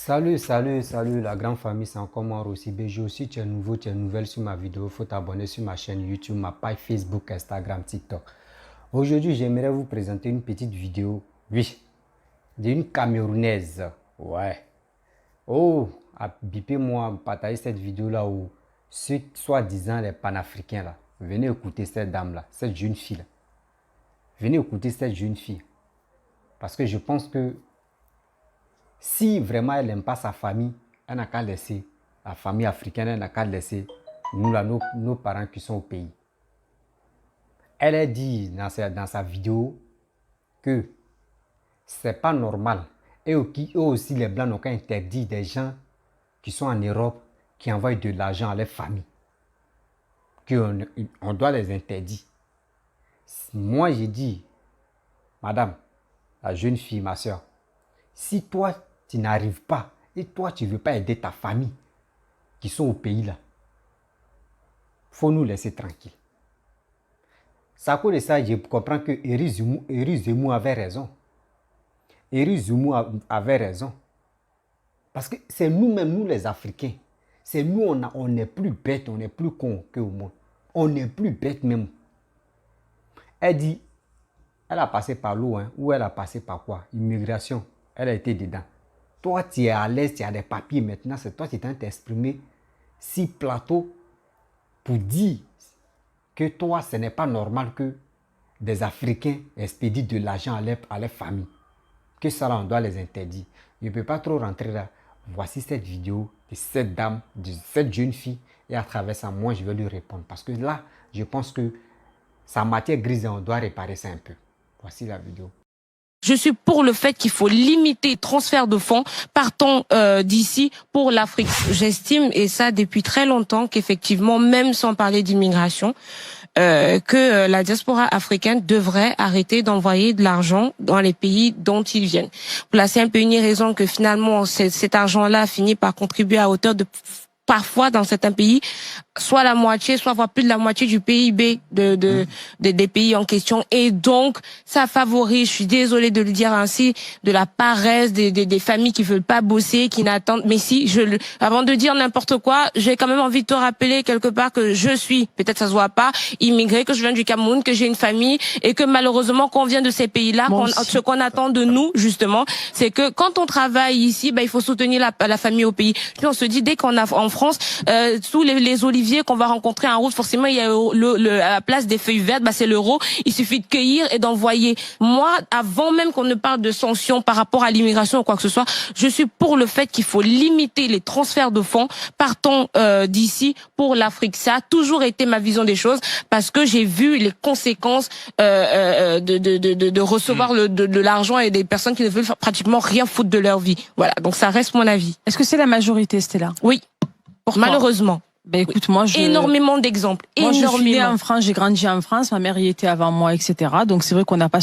Salut la grande famille, c'est encore moi Rossi BG. Aussi, tu es nouveau, tu es nouvelle sur ma vidéo, il faut t'abonner sur ma chaîne YouTube, ma page Facebook, Instagram, TikTok. Aujourd'hui, j'aimerais vous présenter une petite vidéo, oui, d'une Camerounaise. Ouais. Oh, bipez-moi, partagez cette vidéo-là où ceux soi-disant les panafricains là, venez écouter cette dame-là, cette jeune fille-là. Venez écouter cette jeune fille. Parce que je pense que si vraiment elle n'aime pas sa famille, elle n'a qu'à laisser la famille africaine, elle n'a qu'à laisser nous, là, nos parents qui sont au pays. Elle a dit dans sa vidéo que c'est pas normal. Et eux aussi, les Blancs n'ont qu'à interdire des gens qui sont en Europe, qui envoient de l'argent à leur famille. Qu'on doit les interdire. Moi, j'ai dit, madame, la jeune fille, ma soeur, si toi, tu n'arrives pas, et toi, tu ne veux pas aider ta famille qui sont au pays là, il faut nous laisser tranquilles. C'est à cause de ça, je comprends que Éric Zemmour avait raison. Éric Zemmour avait raison. Parce que c'est nous-mêmes, nous les Africains, c'est nous, on est plus bêtes, on est plus cons que au monde. On est plus bêtes même. Elle dit, elle a passé par l'eau, hein, ou elle a passé par quoi? Immigration. Elle a été dedans. Toi, tu es à l'aise, tu as des papiers maintenant, c'est toi qui t'es exprimé si plateau pour dire que toi, ce n'est pas normal que des Africains expédient de l'argent à leur famille. Que ça, là, on doit les interdire. Je ne peux pas trop rentrer là. Voici cette vidéo de cette dame, de cette jeune fille. Et à travers ça, moi, je vais lui répondre. Parce que là, je pense que sa matière grise, on doit réparer ça un peu. Voici la vidéo. Je suis pour le fait qu'il faut limiter le transfert de fonds partant d'ici pour l'Afrique. J'estime, et ça depuis très longtemps, qu'effectivement, même sans parler d'immigration, que la diaspora africaine devrait arrêter d'envoyer de l'argent dans les pays dont ils viennent. Pour la simple et unique raison que finalement, cet argent-là finit par contribuer à hauteur de... Parfois, dans certains pays, soit la moitié, soit voire plus de la moitié du PIB des pays en question. Et donc, ça favorise, je suis désolée de le dire ainsi, de la paresse des familles qui veulent pas bosser, qui n'attendent. Mais si, avant de dire n'importe quoi, j'ai quand même envie de te rappeler quelque part que je suis, peut-être ça se voit pas, immigrée, que je viens du Cameroun, que j'ai une famille et que malheureusement, quand on vient de ces pays-là, ce qu'on attend de nous, justement, c'est que quand on travaille ici, il faut soutenir la famille au pays. Puis on se dit, dès qu'on a en France, tous les oliviers qu'on va rencontrer en route, forcément il y a à la place des feuilles vertes, c'est l'euro. Il suffit de cueillir et d'envoyer. Moi, avant même qu'on ne parle de sanctions par rapport à l'immigration ou quoi que ce soit, je suis pour le fait qu'il faut limiter les transferts de fonds partant d'ici pour l'Afrique. Ça a toujours été ma vision des choses parce que j'ai vu les conséquences de recevoir de l'argent et des personnes qui ne veulent pratiquement rien foutre de leur vie. Voilà, donc ça reste mon avis. Est-ce que c'est la majorité, Stella? Oui. Pourquoi? Malheureusement. Écoute, moi, énormément d'exemples. Moi, je suis née en France, j'ai grandi en France, ma mère y était avant moi, etc. Donc c'est vrai qu'on n'a pas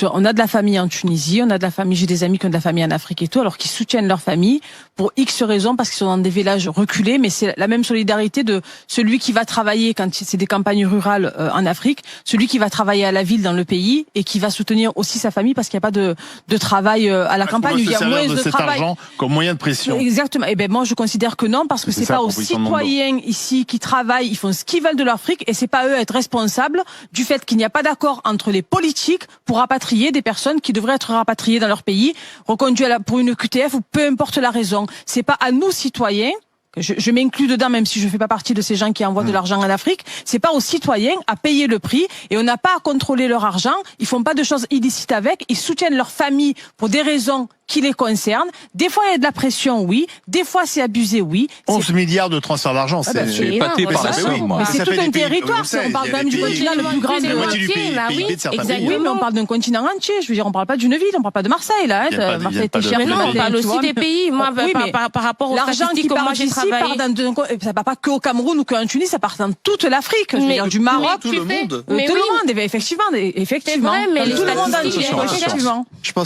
on a de la famille en Tunisie, on a de la famille, j'ai des amis qui ont de la famille en Afrique et tout, alors qu'ils soutiennent leur famille pour X raisons, parce qu'ils sont dans des villages reculés, mais c'est la même solidarité de celui qui va travailler quand c'est des campagnes rurales en Afrique, celui qui va travailler à la ville dans le pays et qui va soutenir aussi sa famille parce qu'il n'y a pas de travail à la campagne, il y a moins de cet travail. Argent comme moyen de pression. Exactement. Et moi je considère que non, parce que c'est pas aux citoyens ici qui travaillent, ils font ce qu'ils veulent de leur fric et c'est pas eux à être responsables du fait qu'il n'y a pas d'accord entre les politiques pour rapatrier des personnes qui devraient être rapatriées dans leur pays, reconduites pour une QTF ou peu importe la raison. C'est pas à nous citoyens, je m'inclus dedans même si je fais pas partie de ces gens qui envoient de l'argent en Afrique, c'est pas aux citoyens à payer le prix et on n'a pas à contrôler leur argent, ils font pas de choses illicites avec, ils soutiennent leur famille pour des raisons qui les concernent. Des fois, il y a de la pression, oui. Des fois, c'est abusé, oui. 11 milliards de transferts d'argent, c'est épaté par la somme, moi. Mais c'est tout un territoire. On parle quand même du continent le plus grand de oui, mais on parle d'un continent entier. Je veux dire, on parle pas d'une ville, on parle pas de Marseille, là. Marseille était cher. Non, on parle aussi des pays. Moi, par rapport aux statistiques, comment j'ai travaillé. Ça part pas que au Cameroun ou qu'en Tunisie, ça part dans toute l'Afrique. Je veux dire, du Maroc. Tout le monde. Tout le monde, effectivement. C'est vrai, mais les statistiques,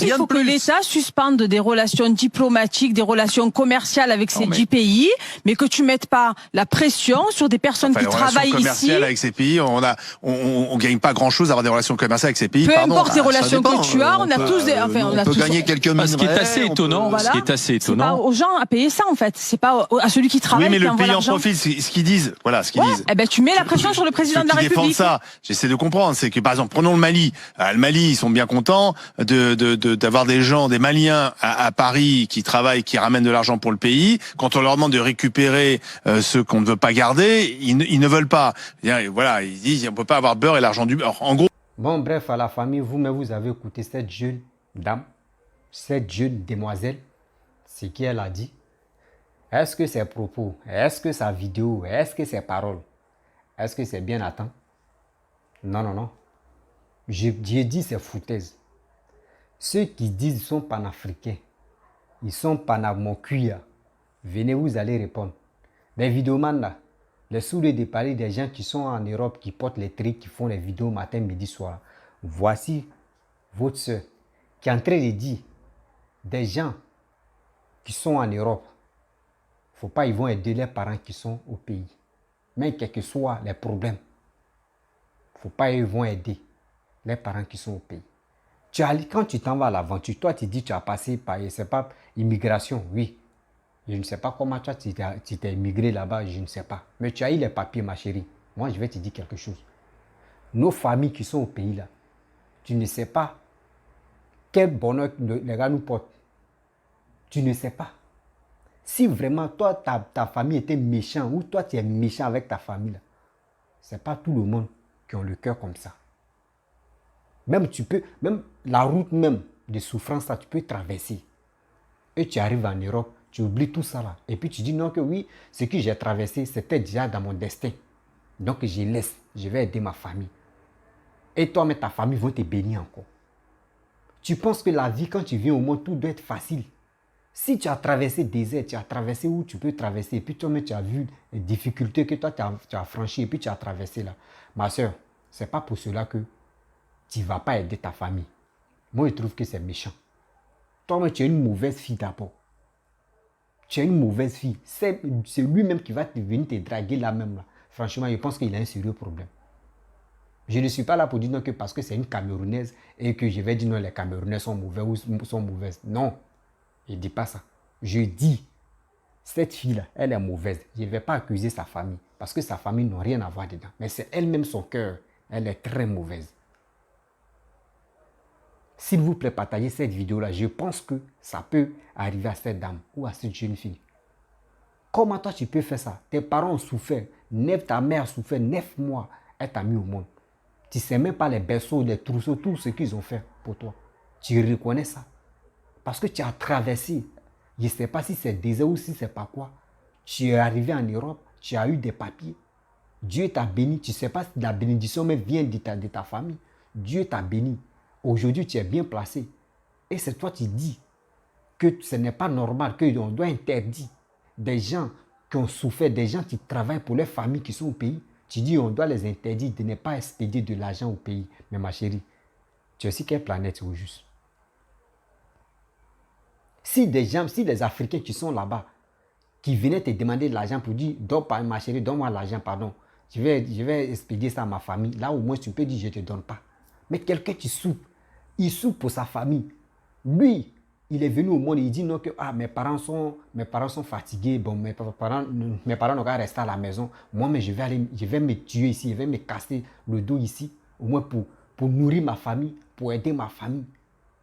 il faut que l'État suspende demande des relations diplomatiques, des relations commerciales avec ces 10 pays, mais que tu mettes pas la pression sur des personnes qui travaillent ici. Commerciales avec ces pays, on gagne pas grand-chose à avoir des relations commerciales avec ces pays. Peu importe les relations que tu as, on a tous des, on peut gagner quelques minerais. Ce qui est assez étonnant, ce qui est assez étonnant. C'est pas aux gens à payer ça, en fait. C'est pas à celui qui travaille. Oui, mais qui le pays en l'argent. profite. Ce qu'ils disent, voilà, ce qu'ils disent. Eh ben, tu mets la pression sur le président de la République. Défendent ça. J'essaie de comprendre. C'est que, par exemple, prenons le Mali. Le Mali, ils sont bien contents d'avoir des gens, des Maliens à Paris qui travaillent, qui ramènent de l'argent pour le pays. Quand on leur demande de récupérer ceux qu'on ne veut pas garder, ils ne veulent pas. Voilà, ils disent on peut pas avoir beurre et l'argent du beurre. En gros. Bon, bref, à la famille, vous-même, vous avez écouté cette jeune dame, cette jeune demoiselle, ce qu'elle a dit. Est-ce que ses propos, est-ce que sa vidéo, est-ce que ses paroles, est-ce que c'est bien à temps? Non, non, non. J'ai dit c'est foutaise. Ceux qui disent qu'ils sont panafricains, ils sont panamokuyas. Venez, vous allez répondre. Les vidéomans là, les souris de parler des gens qui sont en Europe, qui portent les trucs, qui font les vidéos matin, midi, soir. Voici votre soeur qui est en train de dire des gens qui sont en Europe, faut pas, ils vont aider les parents qui sont au pays. Mais quels que soient les problèmes, faut pas, ils vont aider les parents qui sont au pays. Quand tu t'en vas à l'aventure, toi tu dis tu as passé par, c'est pas immigration, oui. Je ne sais pas comment toi tu t'es immigré là-bas, je ne sais pas. Mais tu as eu les papiers, ma chérie. Moi, je vais te dire quelque chose. Nos familles qui sont au pays là, tu ne sais pas quel bonheur les gars nous portent. Tu ne sais pas. Si vraiment toi, ta famille était méchant ou toi tu es méchant avec ta famille, ce n'est pas tout le monde qui a le cœur comme ça. Même la route même de souffrance, là, tu peux traverser. Et tu arrives en Europe, tu oublies tout ça là. Et puis tu dis non que oui, ce que j'ai traversé, c'était déjà dans mon destin. Donc je laisse, je vais aider ma famille. Et toi, mais ta famille vont te bénir encore. Tu penses que la vie, quand tu viens au monde, tout doit être facile. Si tu as traversé des désert, tu as traversé où tu peux traverser, et puis toi, mais tu as vu les difficultés que toi, tu as franchies, et puis tu as traversé là. Ma soeur, ce n'est pas pour cela que tu ne vas pas aider ta famille. Moi, je trouve que c'est méchant. Toi, mais tu es une mauvaise fille d'abord. Tu es une mauvaise fille. C'est lui-même qui va venir te draguer là même. Là. Franchement, je pense qu'il a un sérieux problème. Je ne suis pas là pour dire non que parce que c'est une Camerounaise et que je vais dire non, les Camerounais sont mauvais ou sont mauvaises. Non, je ne dis pas ça. Je dis, cette fille-là, elle est mauvaise. Je ne vais pas accuser sa famille parce que sa famille n'a rien à voir dedans. Mais c'est elle-même son cœur. Elle est très mauvaise. S'il vous plaît, partagez cette vidéo-là. Je pense que ça peut arriver à cette dame ou à cette jeune fille. Comment toi tu peux faire ça? Tes parents ont souffert. Ta mère a souffert 9 mois. Elle t'a mis au monde. Tu ne sais même pas les berceaux, les trousseaux, tout ce qu'ils ont fait pour toi. Tu reconnais ça. Parce que tu as traversé. Je ne sais pas si c'est désert ou si c'est pas quoi. Tu es arrivé en Europe. Tu as eu des papiers. Dieu t'a béni. Tu ne sais pas si la bénédiction même vient de ta famille. Dieu t'a béni. Aujourd'hui, tu es bien placé. Et c'est toi qui dis que ce n'est pas normal, qu'on doit interdire des gens qui ont souffert, des gens qui travaillent pour les familles qui sont au pays. Tu dis qu'on doit les interdire de ne pas expédier de l'argent au pays. Mais ma chérie, tu es sur quelle planète au juste? Si les Africains qui sont là-bas, qui venaient te demander de l'argent pour dire, ma chérie, donne-moi l'argent, pardon. Je vais expédier ça à ma famille. Là, au moins, tu peux dire, je ne te donne pas. Mais quelqu'un qui souffre, il souffre pour sa famille. Lui, il est venu au monde et il dit non que mes parents sont fatigués, bon, mes parents n'ont qu'à rester à la maison. Moi, mais je vais me tuer ici, je vais me casser le dos ici, au moins pour nourrir ma famille, pour aider ma famille.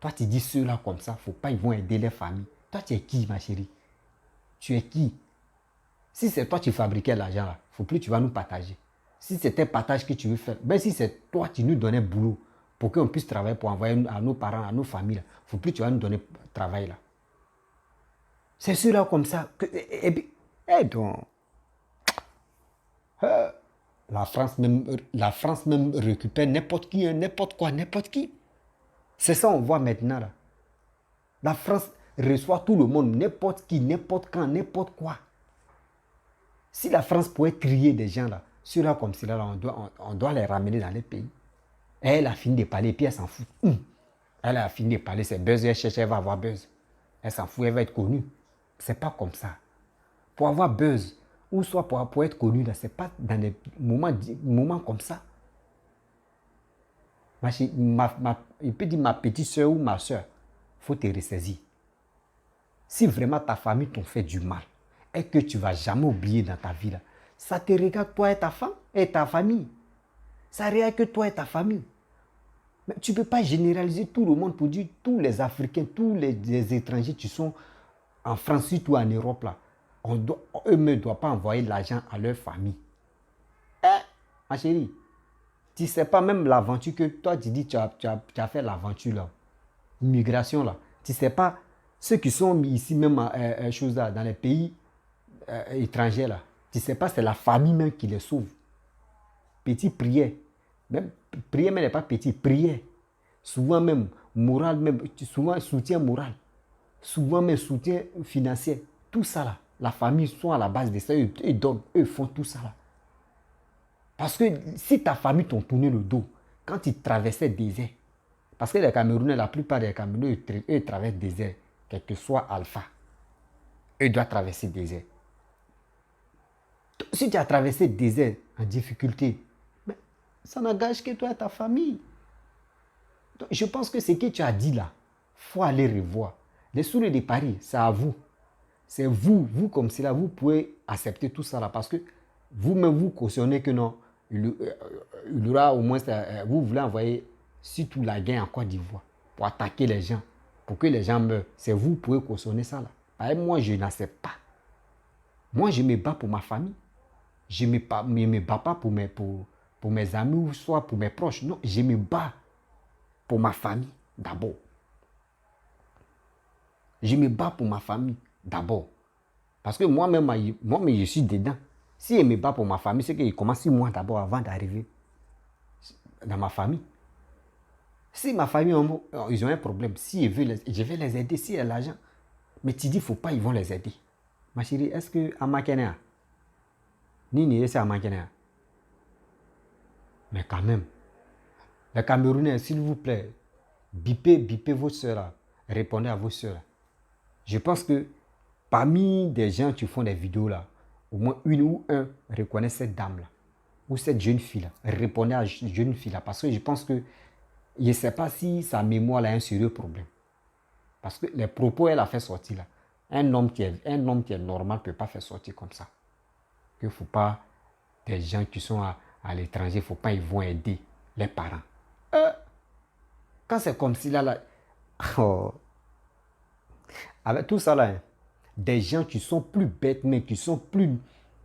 Toi, tu dis ceux-là comme ça, faut pas, ils vont aider les familles. Toi, tu es qui, ma chérie? Tu es qui? Si c'est toi qui fabriquais l'argent là, faut plus tu vas nous partager. Si c'était partage que tu veux faire, ben si c'est toi qui nous donnais boulot pour qu'on puisse travailler, pour envoyer à nos parents, à nos familles, il ne faut plus tu vas nous donner travail là. C'est ceux-là comme ça. Donc, la France même récupère n'importe qui, n'importe quoi, n'importe qui. C'est ça on voit maintenant là. La France reçoit tout le monde, n'importe qui, n'importe quand, n'importe quoi. Si la France pouvait trier des gens là, ceux-là comme ceux-là, on doit les ramener dans les pays. Et elle a fini de parler, puis elle s'en fout. Elle a fini de parler, c'est buzz, elle cherche, elle va avoir buzz. Elle s'en fout, elle va être connue. C'est pas comme ça. Pour avoir buzz, ou soit pour être connu, c'est pas dans des moments comme ça. Il peut dire ma petite soeur ou ma soeur, il faut te ressaisir. Si vraiment ta famille t'ont fait du mal et que tu ne vas jamais oublier dans ta vie, là, ça te regarde toi et ta femme et ta famille. Ça regarde que toi et ta famille. Mais tu ne peux pas généraliser tout le monde pour dire tous les Africains, tous les étrangers qui sont en France, surtout en Europe, là, eux ne doivent pas envoyer l'argent à leur famille. Ma chérie, tu ne sais pas même l'aventure que toi, tu dis, tu as fait l'aventure là, l'immigration là. Tu ne sais pas ceux qui sont ici même là, dans les pays étrangers là. Tu ne sais pas, c'est la famille même qui les sauve. Petit prière. Même prière, mais n'est pas petit, prière. Souvent même moral, même, souvent soutien moral. Souvent même soutien financier. Tout ça là. La famille sont à la base de ça. Eux donnent, eux font tout ça là. Parce que si ta famille t'ont tourné le dos, quand ils traversaient le désert, parce que les Camerounais, la plupart des Camerounais, eux traversent le désert, quel que soit Alpha. Eux doivent traverser le désert. Si tu as traversé le désert en difficulté, mais ça n'engage que toi et ta famille. Donc, je pense que ce que tu as dit là, il faut aller revoir. Les souris de Paris, c'est à vous. C'est vous comme cela, vous pouvez accepter tout ça là, parce que vous-même, vous cautionnez que non, il y aura au moins, vous voulez envoyer surtout la guerre en Côte d'Ivoire pour attaquer les gens, pour que les gens meurent. C'est vous qui pouvez cautionner ça là. Par exemple, moi, je n'accepte pas. Moi, je me bats pour ma famille. Je ne me bats pas pour mes amis ou soit pour mes proches. Non, je me bats pour ma famille d'abord. Je me bats pour ma famille d'abord. Parce que moi-même, je suis dedans. Si je me bats pour ma famille, c'est qu'il commence 6 mois d'abord avant d'arriver dans ma famille. Si ma famille, ils ont un problème, si je vais les aider, s'il y a l'argent. Mais tu dis, il ne faut pas, ils vont les aider. Ma chérie, est-ce que à Makena, Nini, c'est à Makena. Mais quand même, les Camerounais, s'il vous plaît, bipez vos soeurs, répondez à vos soeurs. Je pense que parmi des gens qui font des vidéos là, au moins une ou un reconnaît cette dame-là, ou cette jeune fille-là. Répondez à cette jeune fille-là, parce que je pense que je ne sais pas si sa mémoire a un sérieux problème. Parce que les propos qu'elle a fait sortir là, un homme qui est normal ne peut pas faire sortir comme ça. Il ne faut pas, des gens qui sont à l'étranger, il ne faut pas, ils vont aider les parents. Quand c'est comme si là, oh, avec tout ça là, hein, des gens qui sont plus bêtes, mais qui sont plus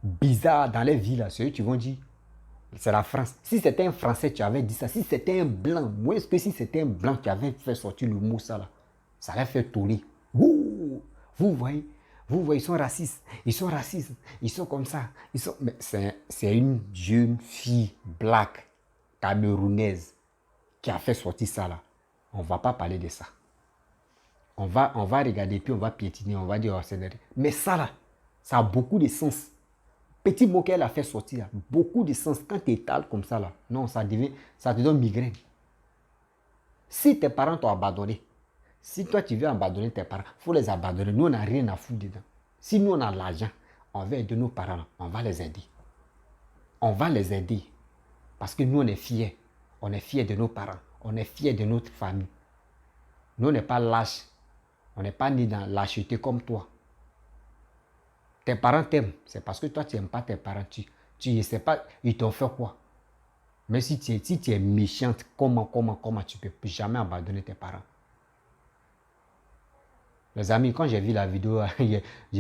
bizarres dans les villes, c'est eux qui vont dire, c'est la France. Si c'était un Français, tu avais dit ça. Si c'était un Blanc, moi, est-ce que si c'était un Blanc qui avait fait sortir le mot ça là, ça allait faire tourner. Vous voyez, ils sont racistes. Ils sont racistes. Ils sont comme ça. Mais c'est une jeune fille black, camerounaise, qui a fait sortir ça là. On ne va pas parler de ça. On va regarder, puis on va piétiner, on va dire, oh, c'est vrai. Mais ça là, ça a beaucoup de sens. Petit mot qu'elle a fait sortir, beaucoup de sens. Quand tu étales comme ça là, non, ça te donne migraine. Si tes parents t'ont abandonné, si toi tu veux abandonner tes parents, il faut les abandonner. Nous, on n'a rien à foutre dedans. Si nous, on a l'argent, on veut aider nos parents, on va les aider. On va les aider. Parce que nous, on est fiers. On est fiers de nos parents. On est fiers de notre famille. Nous, on n'est pas lâches. On n'est pas nés dans lâcheté comme toi. Tes parents t'aiment. C'est parce que toi, tu n'aimes pas tes parents. Tu ne sais pas, ils t'ont fait quoi. Mais si tu es méchante, comment tu ne peux jamais abandonner tes parents. Les amis, quand j'ai vu la vidéo,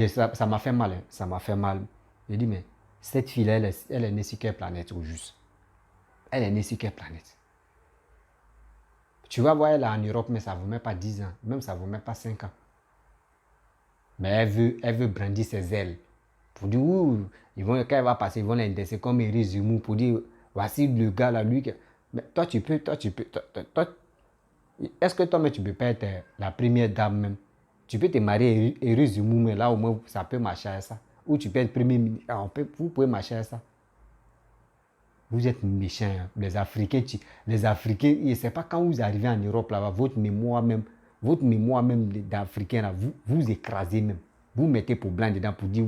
ça m'a fait mal. Hein. Ça m'a fait mal. J'ai dit, mais cette fille, elle est née sur quelle planète au juste? Elle est née sur quelle planète? Tu vas voir, elle est en Europe, mais ça ne vaut même pas 10 ans. Même ça ne vaut même pas 5 ans. Mais elle veut brandir ses ailes. Pour dire, ouh, quand elle va passer, ils vont l'indicer comme Éric Zemmour pour dire, voici le gars là, lui. Mais toi, est-ce que toi-même, tu ne peux pas être la première dame même? Tu peux te marier Éric Zemmour, mais là, au moins, ça peut marcher à ça. Ou tu peux être premier ministre. Vous pouvez marcher à ça. Vous êtes méchants, hein. Les Africains, je ne sais pas quand vous arrivez en Europe, là-bas, votre mémoire même, votre mémoire même d'Africain, là, vous écrasez même. Vous mettez pour blanc dedans pour dire...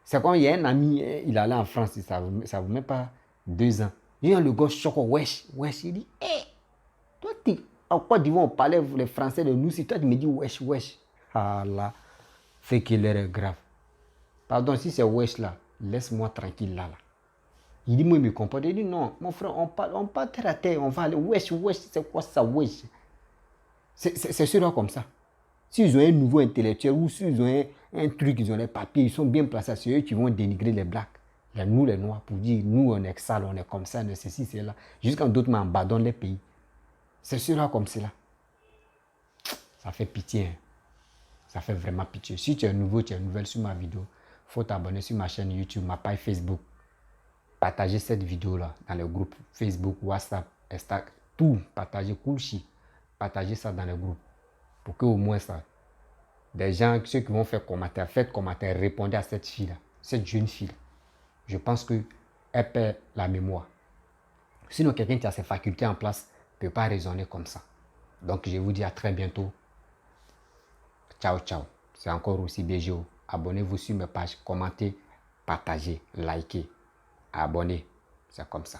C'est quand il y a un ami, il allait en France, ça vous met pas 2 ans. Il y a le gars choquant, wesh, il dit, toi, en Côte d'Ivoire, on parlait les Français de nous, si toi, tu me dis wesh. Ah là, fait qu'il est grave. Pardon, si c'est wesh là, laisse-moi tranquille là. Il dit, moi, il me comprend. Il dit, non, mon frère, on parle terre à terre, on va aller, wesh, c'est quoi ça, wesh? C'est ceux-là comme ça. S'ils ont un nouveau intellectuel ou s'ils ont un truc, ils ont les papiers, ils sont bien placés, c'est eux qui vont dénigrer les blacks. Nous, les noirs, pour dire, nous, on est sale, on est comme ça, on est ceci, c'est là. Jusqu'à d'autres m'abandonnent les pays. C'est ceux-là comme cela. Ça fait pitié. Hein. Ça fait vraiment pitié. Si tu es nouveau, tu es nouvelle sur ma vidéo, il faut t'abonner sur ma chaîne YouTube, ma page Facebook. Partagez cette vidéo-là dans les groupes Facebook, WhatsApp, Instagram, tout. Partagez Coolchi. Partagez ça dans les groupes. Pour que au moins ça, des gens, ceux qui vont faire commentaire, faites commentaire, répondez à cette fille-là, cette jeune fille. Je pense qu'elle perd la mémoire. Sinon, quelqu'un qui a ses facultés en place ne peut pas raisonner comme ça. Donc, je vous dis à très bientôt. Ciao. C'est encore aussi BGO. Abonnez-vous sur mes pages, commentez, partagez, likez, abonnez. C'est comme ça.